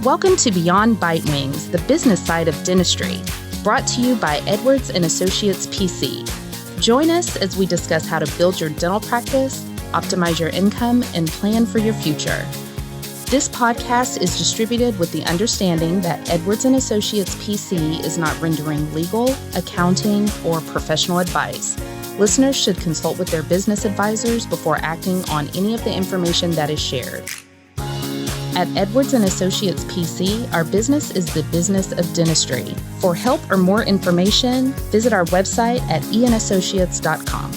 Welcome to Beyond Bite Wings, the business side of dentistry, brought to you by Edwards and Associates PC. Join us as we discuss how to build your dental practice, optimize your income, and plan for your future. This podcast is distributed with the understanding that Edwards and Associates PC is not rendering legal, accounting, or professional advice. Listeners should consult with their business advisors before acting on any of the information that is shared. At Edwards and Associates PC, our business is the business of dentistry. For help or more information, visit our website at eanassociates.com.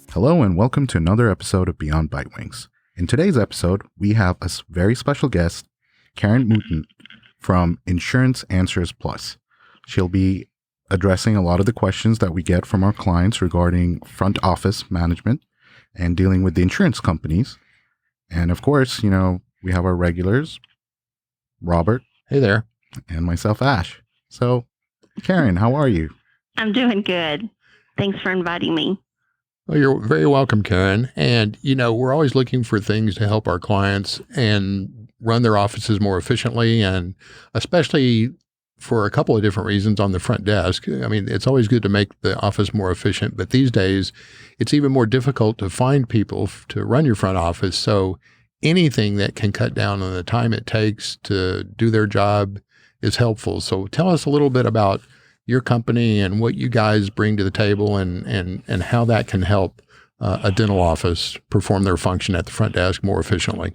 Hello and welcome to another episode of Beyond Bite Wings. In today's episode, we have a very special guest, Karen Mouton from Insurance Answers Plus. She'll be addressing a lot of the questions that we get from our clients regarding front office management and dealing with the insurance companies. And of course, we have our regulars, Robert. Hey there. And myself, Ash. So, Karen, how are you? I'm doing good. Thanks for inviting me. Well, you're very welcome, Karen. And, we're always looking for things to help our clients and run their offices more efficiently, and especially for a couple of different reasons on the front desk. I mean, it's always good to make the office more efficient, but these days it's even more difficult to find people to run your front office. So anything that can cut down on the time it takes to do their job is helpful. So tell us a little bit about your company and what you guys bring to the table and how that can help a dental office perform their function at the front desk more efficiently.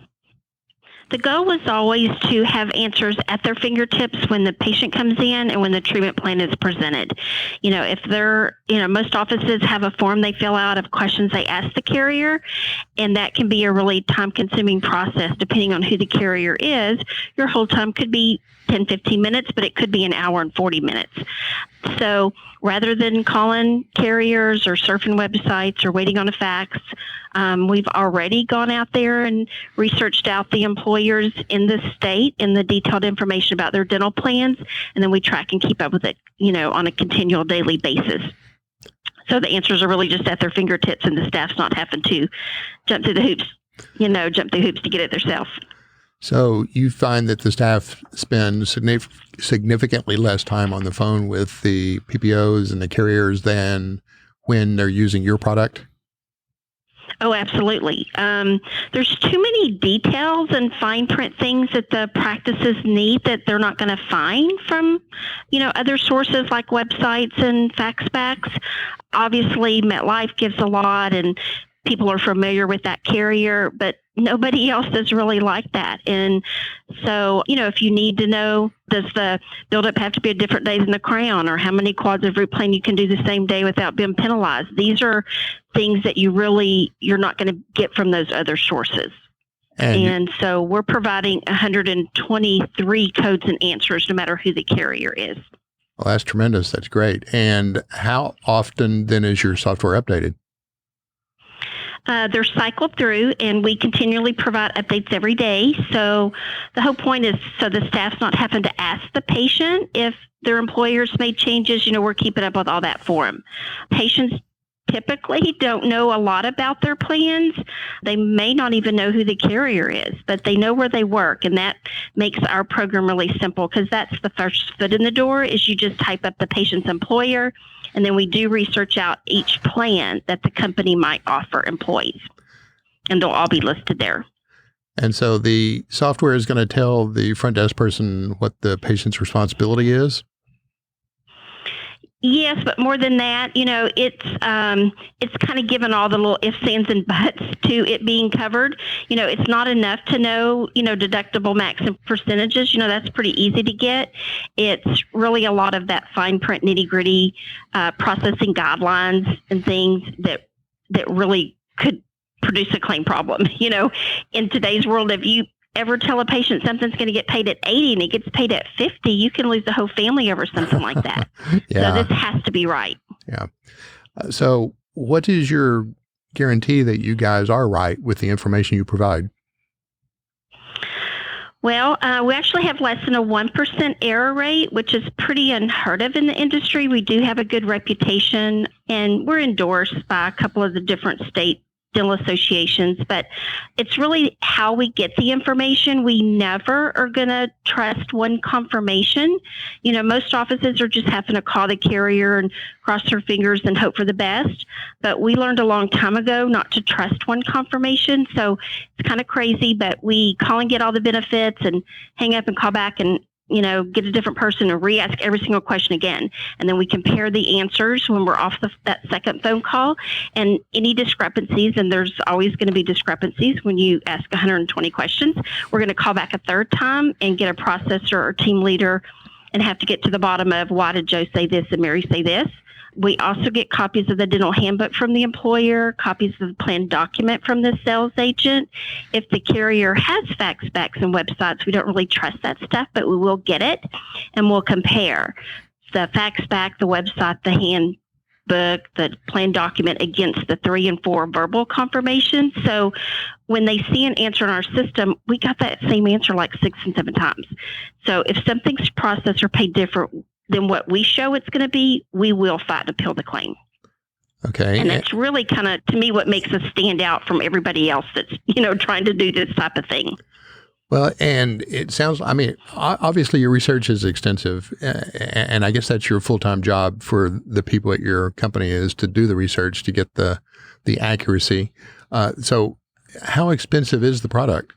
The goal was always to have answers at their fingertips when the patient comes in and when the treatment plan is presented. If they're, most offices have a form they fill out of questions they ask the carrier, and that can be a really time-consuming process depending on who the carrier is. Your hold time could be 10, 15 minutes, but it could be an hour and 40 minutes. So rather than calling carriers or surfing websites or waiting on a fax, we've already gone out there and researched out the employers in the state and the detailed information about their dental plans, and then we track and keep up with it, on a continual daily basis. So the answers are really just at their fingertips, and the staff's not having to jump through hoops to get it themselves. So you find that the staff spend significantly less time on the phone with the PPOs and the carriers than when they're using your product? Oh, absolutely. There's too many details and fine print things that the practices need that they're not going to find from, other sources like websites and fax backs. Obviously, MetLife gives a lot, and people are familiar with that carrier, but nobody else is really like that. And so, if you need to know, does the buildup have to be a different day than the crown, or how many quads of root plane you can do the same day without being penalized? These are things that you're not going to get from those other sources. And so we're providing 123 codes and answers no matter who the carrier is. Well, that's tremendous. That's great. And how often then is your software updated? They're cycled through, and we continually provide updates every day. So the whole point is so the staff's not having to ask the patient if their employers made changes. We're keeping up with all that for them. Patients typically don't know a lot about their plans. They may not even know who the carrier is, but they know where they work, and that makes our program really simple, because that's the first foot in the door. Is you just type up the patient's employer, and then we do research out each plan that the company might offer employees, and they'll all be listed there. And so the software is going to tell the front desk person what the patient's responsibility is? Yes, but more than that, it's kind of given all the little ifs, ands, and buts to it being covered. It's not enough to know, deductible max and percentages. That's pretty easy to get. It's really a lot of that fine print, nitty-gritty processing guidelines and things that really could produce a claim problem. In today's world, if you ever tell a patient something's going to get paid at 80 and it gets paid at 50, you can lose the whole family over something like that. Yeah. So this has to be right. Yeah. So what is your guarantee that you guys are right with the information you provide? Well, we actually have less than a 1% error rate, which is pretty unheard of in the industry. We do have a good reputation, and we're endorsed by a couple of the different state dental associations, but it's really how we get the information. We never are going to trust one confirmation. Most offices are just having to call the carrier and cross their fingers and hope for the best. But we learned a long time ago not to trust one confirmation. So it's kind of crazy, but we call and get all the benefits and hang up and call back and get a different person and re-ask every single question again. And then we compare the answers when we're off that second phone call, and any discrepancies, and there's always going to be discrepancies when you ask 120 questions, we're going to call back a third time and get a processor or team leader and have to get to the bottom of why did Joe say this and Mary say this. We also get copies of the dental handbook from the employer, copies of the plan document from the sales agent. If the carrier has fax backs and websites, we don't really trust that stuff, but we will get it and we'll compare the fax back, the website, the handbook, the plan document against the 3 and 4 verbal confirmations. So when they see an answer in our system, we got that same answer like 6 and 7 times. So if something's processed or paid different than what we show it's going to be, we will fight and appeal the claim. Okay. And it's really kind of, to me, what makes us stand out from everybody else that's, trying to do this type of thing. Well, and it sounds, obviously your research is extensive, and I guess that's your full-time job for the people at your company is to do the research to get the accuracy. So how expensive is the product?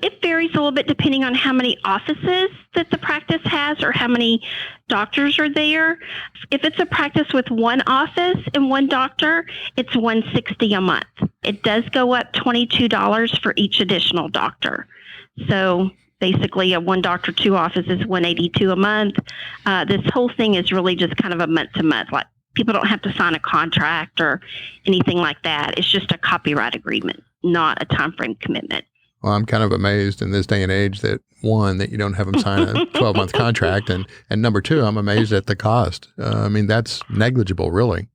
It varies a little bit depending on how many offices that the practice has or how many doctors are there. If it's a practice with one office and one doctor, it's $160 a month. It does go up $22 for each additional doctor. So basically a 1 doctor, 2 offices, $182 a month. This whole thing is really just kind of a month to month. Like people don't have to sign a contract or anything like that. It's just a copyright agreement, not a time frame commitment. Well, I'm kind of amazed in this day and age that one, that you don't have them sign a 12-month contract. And number 2, I'm amazed at the cost. That's negligible, really.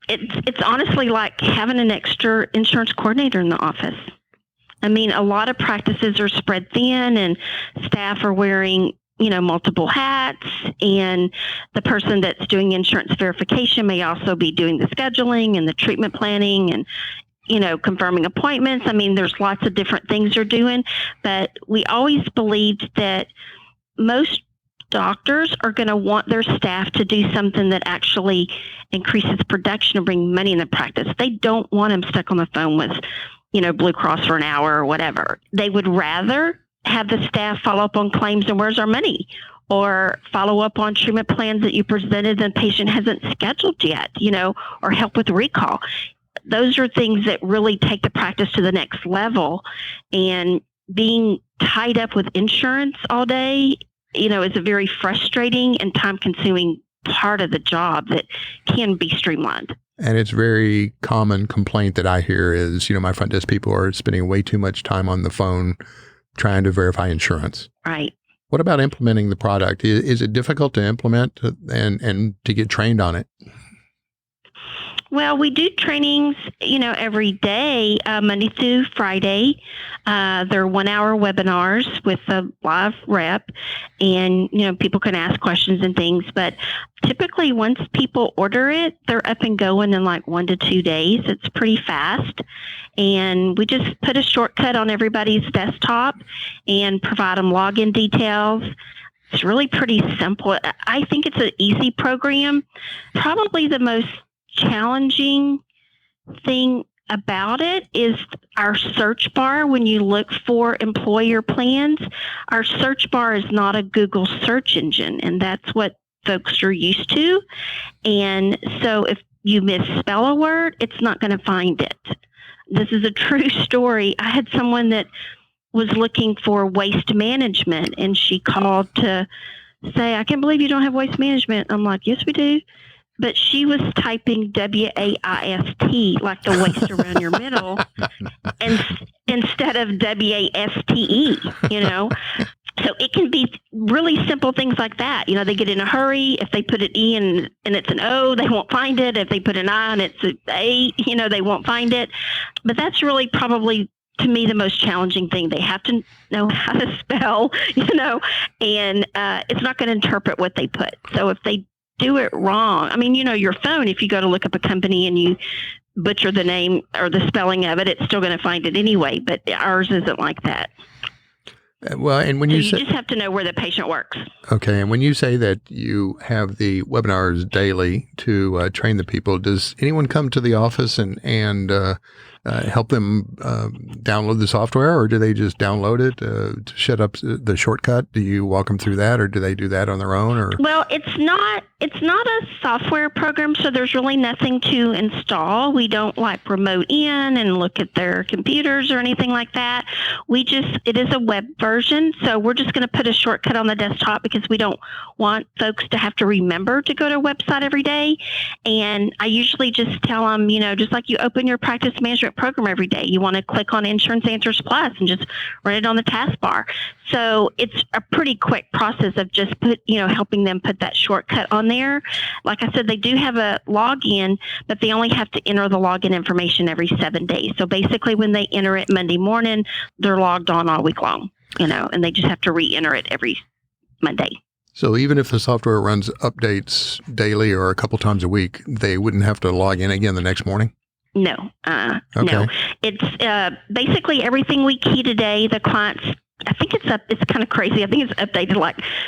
It's honestly like having an extra insurance coordinator in the office. A lot of practices are spread thin and staff are wearing, multiple hats, and the person that's doing insurance verification may also be doing the scheduling and the treatment planning and confirming appointments. There's lots of different things they're doing, but we always believed that most doctors are going to want their staff to do something that actually increases production and bring money in the practice. They don't want them stuck on the phone with, Blue Cross for an hour or whatever. They would rather have the staff follow up on claims and where's our money, or follow up on treatment plans that you presented and the patient hasn't scheduled yet, or help with recall. Those are things that really take the practice to the next level. And being tied up with insurance all day, is a very frustrating and time-consuming part of the job that can be streamlined. And it's very common complaint that I hear is, my front desk people are spending way too much time on the phone trying to verify insurance. Right. What about implementing the product? Is it difficult to implement and to get trained on it? Well, we do trainings, every day, Monday through Friday. They're 1-hour webinars with a live rep, and, people can ask questions and things. But typically, once people order it, they're up and going in like 1 to 2 days. It's pretty fast. And we just put a shortcut on everybody's desktop and provide them login details. It's really pretty simple. I think it's an easy program. Probably the most challenging thing about it is our search bar. When you look for employer plans, our search bar is not a Google search engine, and that's what folks are used to. And so if you misspell a word, it's not going to find it. This is a true story. I had someone that was looking for waste management, and she called to say, "I can't believe you don't have waste management." I'm like, "Yes, we do." But she was typing WAIST, like the waist around your middle, and instead of WASTE, So it can be really simple things like that. They get in a hurry. If they put an E and it's an O, they won't find it. If they put an I and it's an A, they won't find it. But that's really probably to me, the most challenging thing. They have to know how to spell, and it's not going to interpret what they put. So if they do it wrong, I mean, your phone, if you go to look up a company and you butcher the name or the spelling of it, it's still going to find it anyway, but ours isn't like that. Well, and when so you say, just have to know where the patient works. Okay, and when you say that you have the webinars daily to train the people, does anyone come to the office and help them download the software, or do they just download it to set up the shortcut? Do you walk them through that, or do they do that on their own? Or well, it's not a software program, so there's really nothing to install. We don't remote in and look at their computers or anything like that. It is a web version, so we're just going to put a shortcut on the desktop because we don't want folks to have to remember to go to a website every day. And I usually just tell them, just like you open your practice management program every day, you want to click on Insurance Answers Plus and just run it on the taskbar. So it's a pretty quick process of just helping them put that shortcut on there. Like I said, they do have a login, but they only have to enter the login information every 7 days. So basically when they enter it Monday morning, they're logged on all week long, and they just have to re-enter it every Monday. So even if the software runs updates daily or a couple times a week, they wouldn't have to log in again the next morning? No. Okay. No. It's basically everything we key today, the clients, I think it's kind of crazy. I think it's updated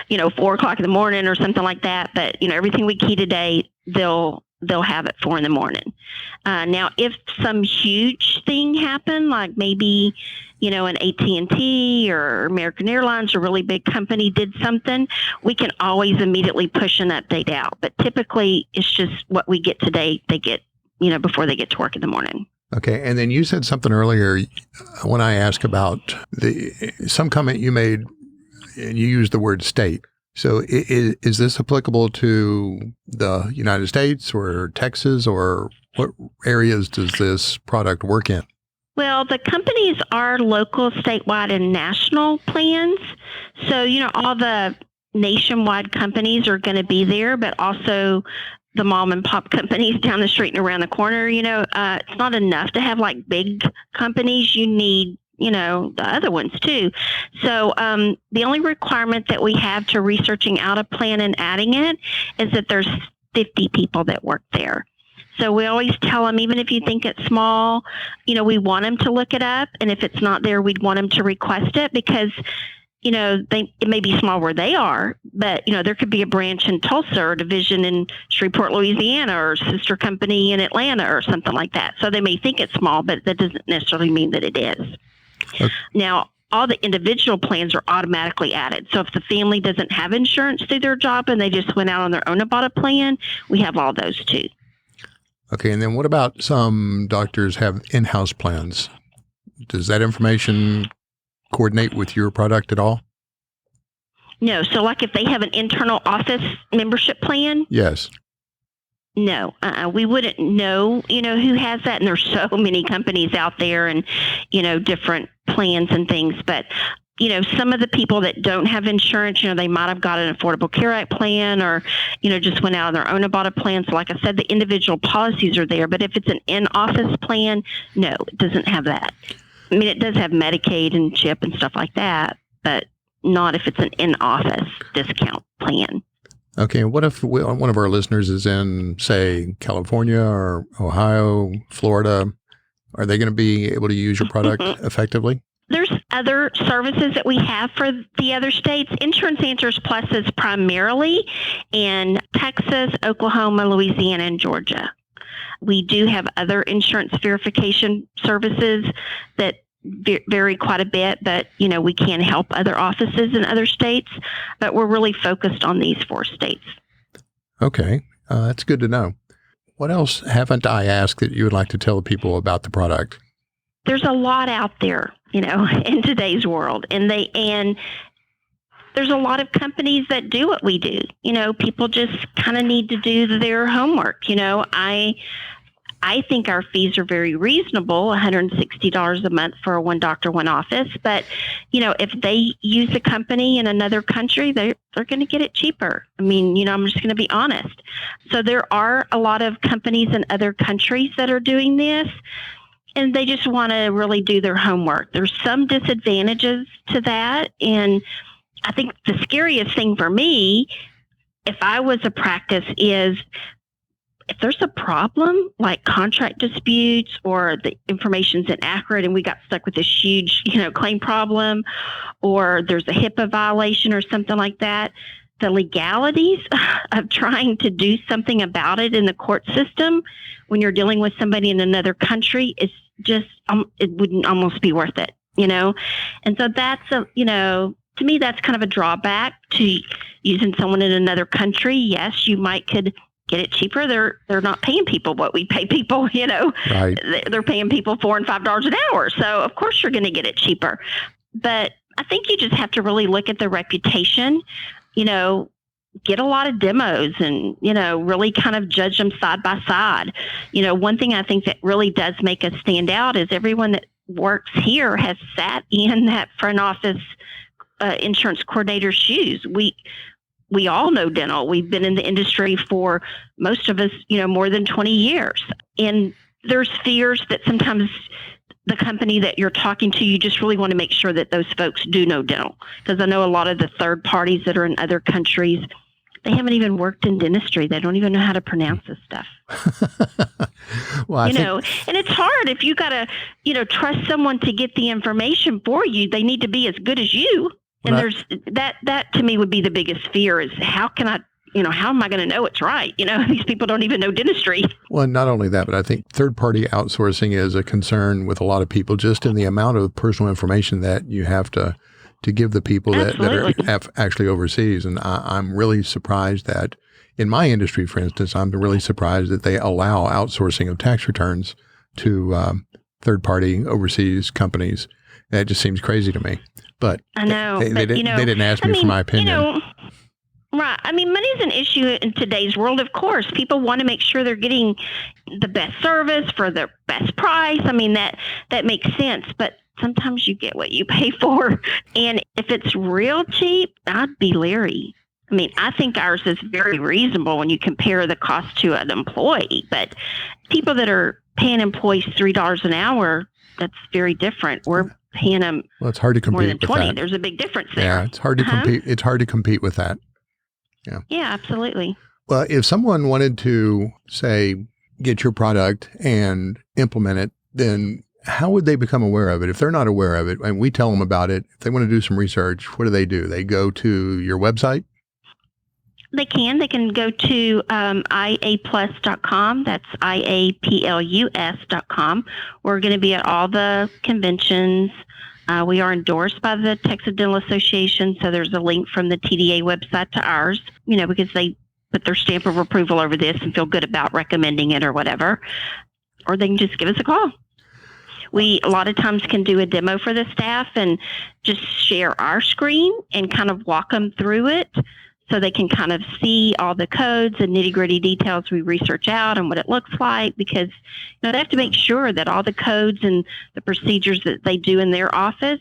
4:00 in the morning or something like that. But, everything we key today, they'll have it 4 a.m. Now, if some huge thing happened, like maybe, an AT&T or American Airlines, a really big company did something, we can always immediately push an update out. But typically, it's just what we get today, they get, before they get to work in the morning. Okay. And then you said something earlier when I asked about some comment you made, and you used the word state. So is this applicable to the United States or Texas, or what areas does this product work in? Well, the companies are local, statewide, and national plans. So, all the nationwide companies are going to be there, but also the mom and pop companies down the street and around the corner. It's not enough to have big companies. You need, the other ones too. So the only requirement that we have to researching out a plan and adding it is that there's 50 people that work there. So we always tell them, even if you think it's small, we want them to look it up. And if it's not there, we'd want them to request it because, it may be small where they are, but, there could be a branch in Tulsa or a division in Shreveport, Louisiana, or a sister company in Atlanta or something like that. So they may think it's small, but that doesn't necessarily mean that it is. Okay. Now, all the individual plans are automatically added. So if the family doesn't have insurance through their job and they just went out on their own and bought a plan, we have all those too. Okay. And then what about some doctors have in-house plans? Does that information coordinate with your product at all? No. So if they have an internal office membership plan? Yes. No, we wouldn't know, who has that. And there's so many companies out there and, different plans and things. But, some of the people that don't have insurance, they might have got an Affordable Care Act plan or, just went out on their own and bought a plan. So like I said, the individual policies are there. But if it's an in-office plan, no, it doesn't have that. I mean, it does have Medicaid and CHIP and stuff like that, but not if it's an in-office discount plan. Okay. What if one of our listeners is in, say, California or Ohio, Florida? Are they going to be able to use your product effectively? There's other services that we have for the other states. Insurance Answers Plus is primarily in Texas, Oklahoma, Louisiana, and Georgia. We do have other insurance verification services that vary quite a bit, but, we can help other offices in other states, but we're really focused on these 4 states. Okay. That's good to know. What else haven't I asked that you would like to tell people about the product? There's a lot out there, in today's world, and there's a lot of companies that do what we do. People just kind of need to do their homework. I think our fees are very reasonable, $160 a month for a one doctor, one office. But, if they use a company in another country, they're going to get it cheaper. I mean, I'm just going to be honest. So there are a lot of companies in other countries that are doing this. and they just want to really do their homework. There's some disadvantages to that. And I think the scariest thing for me, if I was a practice, is if there's a problem like contract disputes or the information's inaccurate and we got stuck with this huge, claim problem, or there's a HIPAA violation or something like that, the legalities of trying to do something about it in the court system when you're dealing with somebody in another country is just, it wouldn't almost be worth it, And so that's to me, that's kind of a drawback to using someone in another country. Yes, you could get it cheaper. They're not paying people what we pay people, Right. They're paying people $4 and $5 an hour. So of course you're going to get it cheaper. But I think you just have to really look at the reputation, get a lot of demos and, really kind of judge them side by side. One thing I think that really does make us stand out is everyone that works here has sat in that front office insurance coordinator's shoes. We all know dental. We've been in the industry for, most of us, more than 20 years. And there's fears that sometimes the company that you're talking to, you just really want to make sure that those folks do know dental. Because I know a lot of the third parties that are in other countries, they haven't even worked in dentistry. They don't even know how to pronounce this stuff. Well, and it's hard if you got to, trust someone to get the information for you. They need to be as good as you. And there's that to me would be the biggest fear is how can I, how am I going to know it's right? These people don't even know dentistry. Well, not only that, but I think third-party outsourcing is a concern with a lot of people just in the amount of personal information that you have to give the people that are actually overseas. And I'm really surprised that in my industry, for instance, I'm really surprised that they allow outsourcing of tax returns to third-party overseas companies. That just seems crazy to me. But I know they didn't ask me for my opinion. Right. I mean, money's an issue in today's world, of course. People want to make sure they're getting the best service for the best price. I mean, that makes sense. But sometimes you get what you pay for. And if it's real cheap, I'd be leery. I mean, I think ours is very reasonable when you compare the cost to an employee. But people that are paying employees $3 an hour, that's very different. We're paying them it's hard to compete more than 20. With that. There's a big difference there. Yeah, it's hard to compete. It's hard to compete with that. Yeah, absolutely. Well, if someone wanted to, say, get your product and implement it, then how would they become aware of it? If they're not aware of it, and we tell them about it, if they want to do some research, what do? They go to your website? They can go to IAPlus.com. That's IAPLUS.com. We're going to be at all the conventions. We are endorsed by the Texas Dental Association, so there's a link from the TDA website to ours, because they put their stamp of approval over this and feel good about recommending it or whatever. Or they can just give us a call. We, a lot of times, can do a demo for the staff and just share our screen and kind of walk them through it so they can kind of see all the codes and nitty-gritty details we research out and what it looks like, because they have to make sure that all the codes and the procedures that they do in their office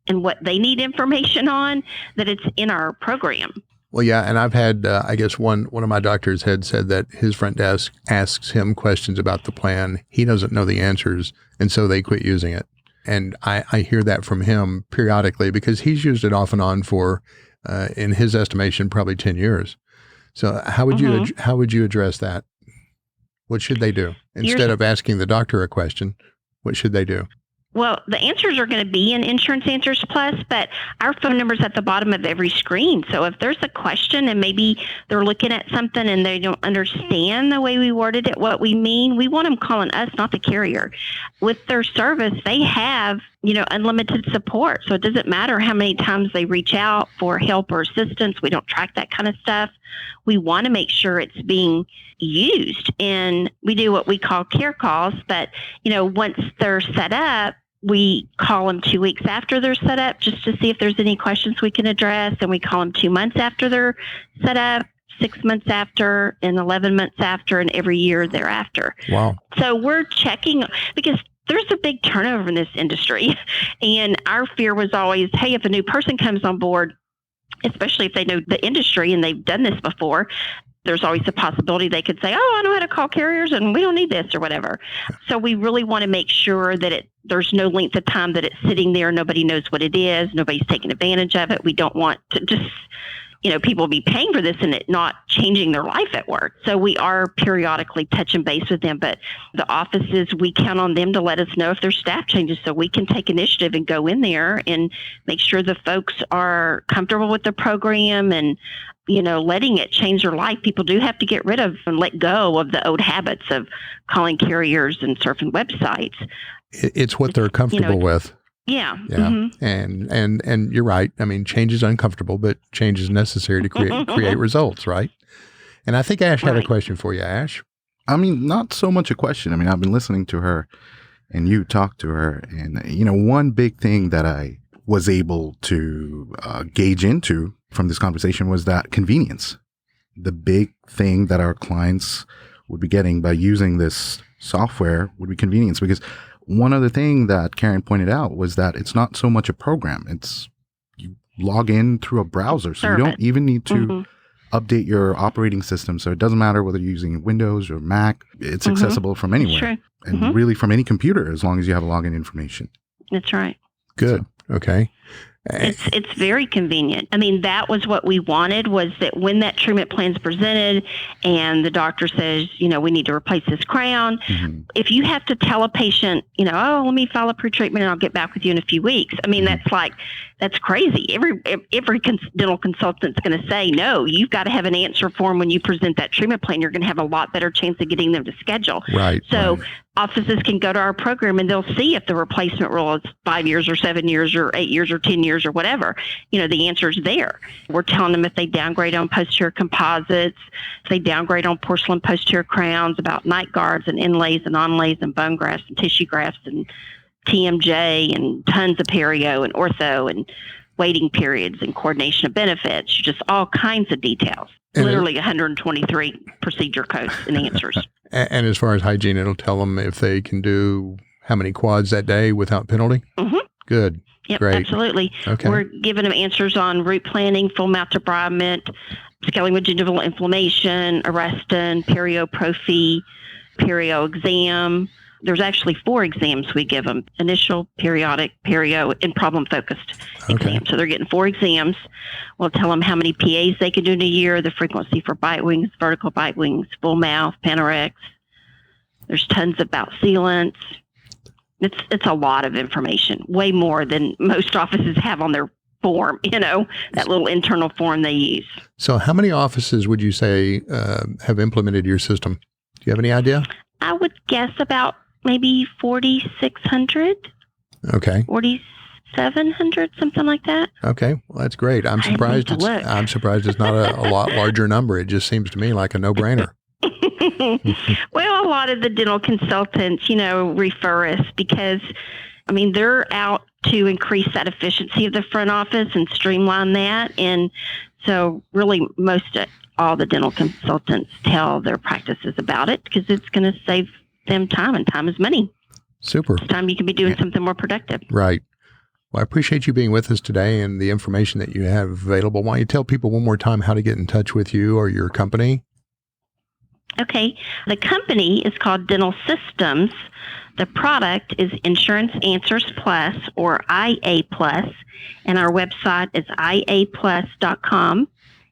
and what they need information on, that it's in our program. Well, yeah, and I've had, I guess one of my doctors had said that his front desk asks him questions about the plan. He doesn't know the answers, and so they quit using it. And I hear that from him periodically because he's used it off and on for, in his estimation, probably 10 years. So how would you address that? What should they do? Instead of asking the doctor a question, what should they do? Well, the answers are going to be in Insurance Answers Plus, but our phone number's at the bottom of every screen. So if there's a question and maybe they're looking at something and they don't understand the way we worded it, what we mean, we want them calling us, not the carrier. With their service, they have, unlimited support. So it doesn't matter how many times they reach out for help or assistance. We don't track that kind of stuff. We want to make sure it's being used. And we do what we call care calls, but, once they're set up, we call them 2 weeks after they're set up just to see if there's any questions we can address. And we call them 2 months after they're set up, 6 months after, and 11 months after, and every year thereafter. Wow. So we're checking because there's a big turnover in this industry. And our fear was always, hey, if a new person comes on board, especially if they know the industry and they've done this before, there's always a possibility they could say, oh, I know how to call carriers and we don't need this or whatever. So we really want to make sure that there's no length of time that it's sitting there. Nobody knows what it is. Nobody's taking advantage of it. We don't want to just, people be paying for this and it not changing their life at work. So we are periodically touching base with them. But the offices, we count on them to let us know if there's staff changes so we can take initiative and go in there and make sure the folks are comfortable with the program and, letting it change their life. People do have to get rid of and let go of the old habits of calling carriers and surfing websites. It's what they're comfortable with. Yeah. Yeah. Mm-hmm. And you're right. I mean, change is uncomfortable, but change is necessary to create results, right? And I think Ash had a question for you, Ash. I mean, not so much a question. I mean, I've been listening to her and you talk to her. And, one big thing that I was able to gauge into from this conversation was that convenience. The big thing that our clients would be getting by using this software would be convenience, because one other thing that Karen pointed out was that it's not so much a program. It's you log in through a browser. So you don't even need to update your operating system. So it doesn't matter whether you're using Windows or Mac. It's accessible from anywhere and really from any computer as long as you have login information. That's right. Good. Okay. It's very convenient. I mean, that was what we wanted, was that when that treatment plan's presented and the doctor says, we need to replace this crown, if you have to tell a patient, oh, let me file a pre-treatment and I'll get back with you in a few weeks. I mean, that's crazy. Every dental consultant's going to say, no, you've got to have an answer form when you present that treatment plan. You're going to have a lot better chance of getting them to schedule. Right. So offices can go to our program and they'll see if the replacement rule is 5 years or 7 years or 8 years or 10 years or whatever. The answer's there. We're telling them if they downgrade on posterior composites, if they downgrade on porcelain posterior crowns, about night guards and inlays and onlays and bone grafts and tissue grafts and TMJ and tons of perio and ortho and waiting periods and coordination of benefits, just all kinds of details. Literally 123 procedure codes and answers. And as far as hygiene, it'll tell them if they can do how many quads that day without penalty? Good. Yep, great. Absolutely. Okay. We're giving them answers on root planning, full mouth debridement, scaling with gingival inflammation, arrestin, perioprophy, perio exam. There's actually 4 exams we give them: initial, periodic, perio, and problem-focused exams. So they're getting 4 exams. We'll tell them how many PAs they can do in a year, the frequency for bite wings, vertical bite wings, full mouth, Panorex. There's tons about sealants. It's a lot of information, way more than most offices have on their form, that little internal form they use. So how many offices would you say have implemented your system? Do you have any idea? I would guess about maybe 4,600. Okay. 4,700, something like that. Okay. Well, that's great. I'm surprised it's not a lot larger number. It just seems to me like a no-brainer. Well, a lot of the dental consultants, refer us because, they're out to increase that efficiency of the front office and streamline that. And so really all the dental consultants tell their practices about it because it's going to save them time, and time is money. Super. It's time you can be doing something more productive. Right. Well, I appreciate you being with us today and the information that you have available. Why don't you tell people one more time how to get in touch with you or your company? Okay. The company is called Dental Systems. The product is Insurance Answers Plus, or IAPlus, and our website is IAPlus.com,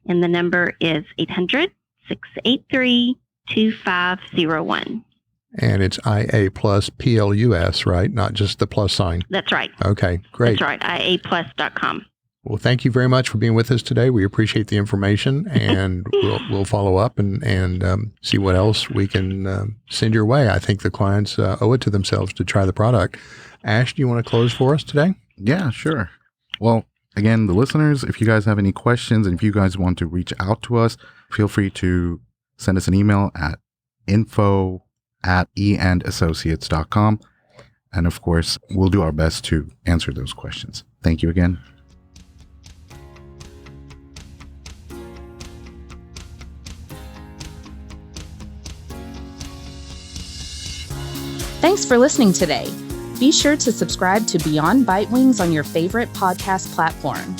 and the number is 800-683-2501. And it's IAPlus, PLUS, right? Not just the plus sign. That's right. Okay, great. That's right, IAPlus.com. Well, thank you very much for being with us today. We appreciate the information, and we'll follow up and see what else we can send your way. I think the clients owe it to themselves to try the product. Ash, do you want to close for us today? Yeah, sure. Well, again, the listeners, if you guys have any questions and if you guys want to reach out to us, feel free to send us an email at info@eandassociates.com. And of course, we'll do our best to answer those questions. Thank you again. Thanks for listening today. Be sure to subscribe to Beyond Bite Wings on your favorite podcast platform.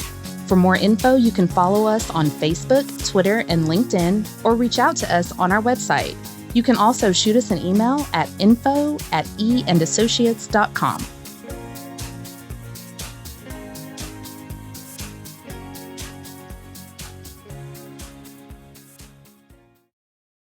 For more info, you can follow us on Facebook, Twitter, and LinkedIn, or reach out to us on our website. You can also shoot us an email at info@eandassociates.com.